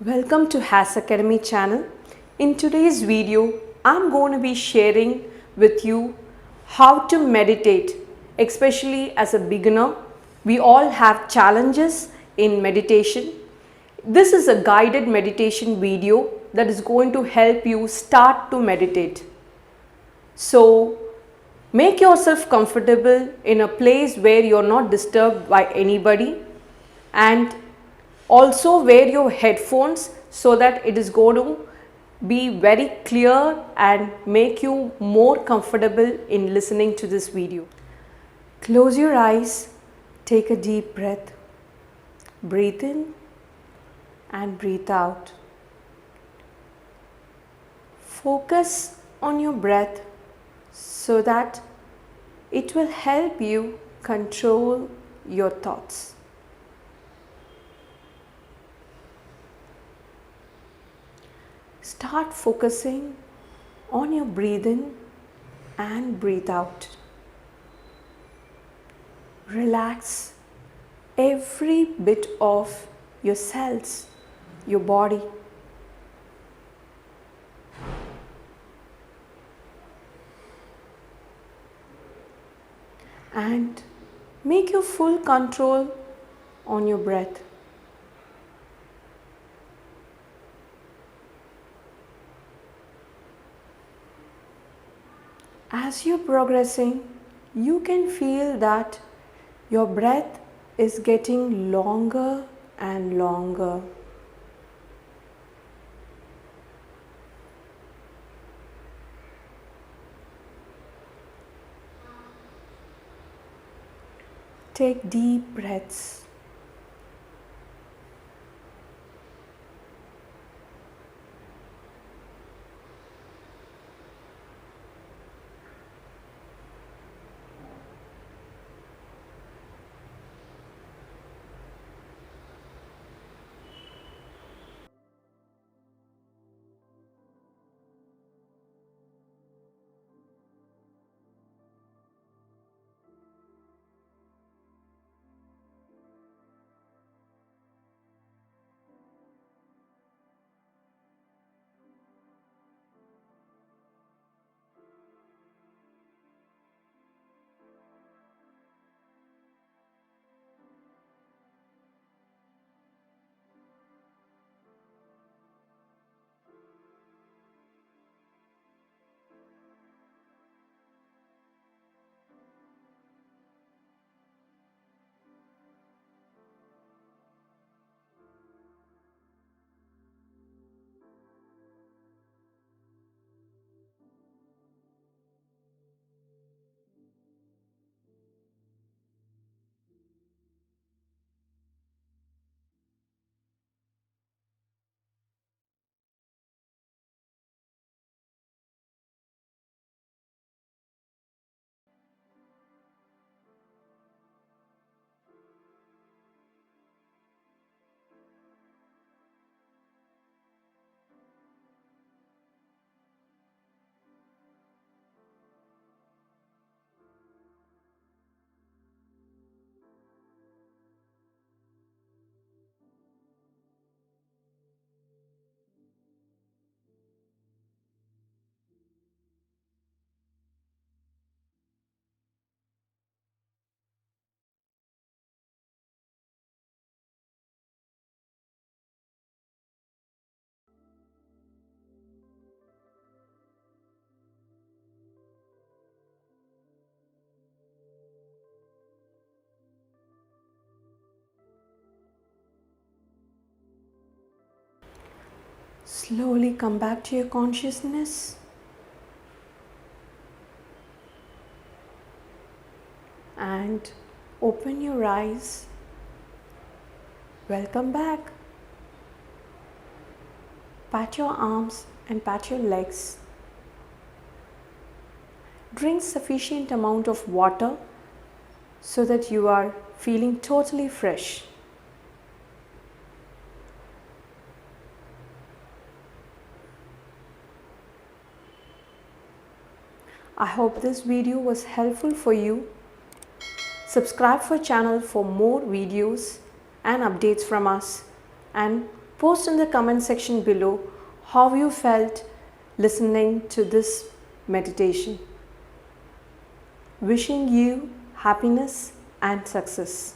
Welcome to Has Academy channel. In today's video, I'm going to be sharing with you how to meditate, especially as a beginner. We all have challenges in meditation. This is a guided meditation video that is going to help you start to meditate. So, make yourself comfortable in a place where you're not disturbed by anybody, and also wear your headphones so that it is going to be very clear and make you more comfortable in listening to this video. Close your eyes, take a deep breath, breathe in and breathe out. Focus on your breath so that it will help you control your thoughts. Start focusing on your breathe in and breathe out. Relax every bit of your cells, your body. And make your full control on your breath. As you're progressing, you can feel that your breath is getting longer and longer. Take deep breaths. Slowly come back to your consciousness and open your eyes. Welcome back. Pat your arms and pat your legs. Drink sufficient amount of water so that you are feeling totally fresh. I hope this video was helpful for you. Subscribe for channel for more videos and updates from us, and Post in the comment section below how you felt listening to this meditation. Wishing you happiness and success.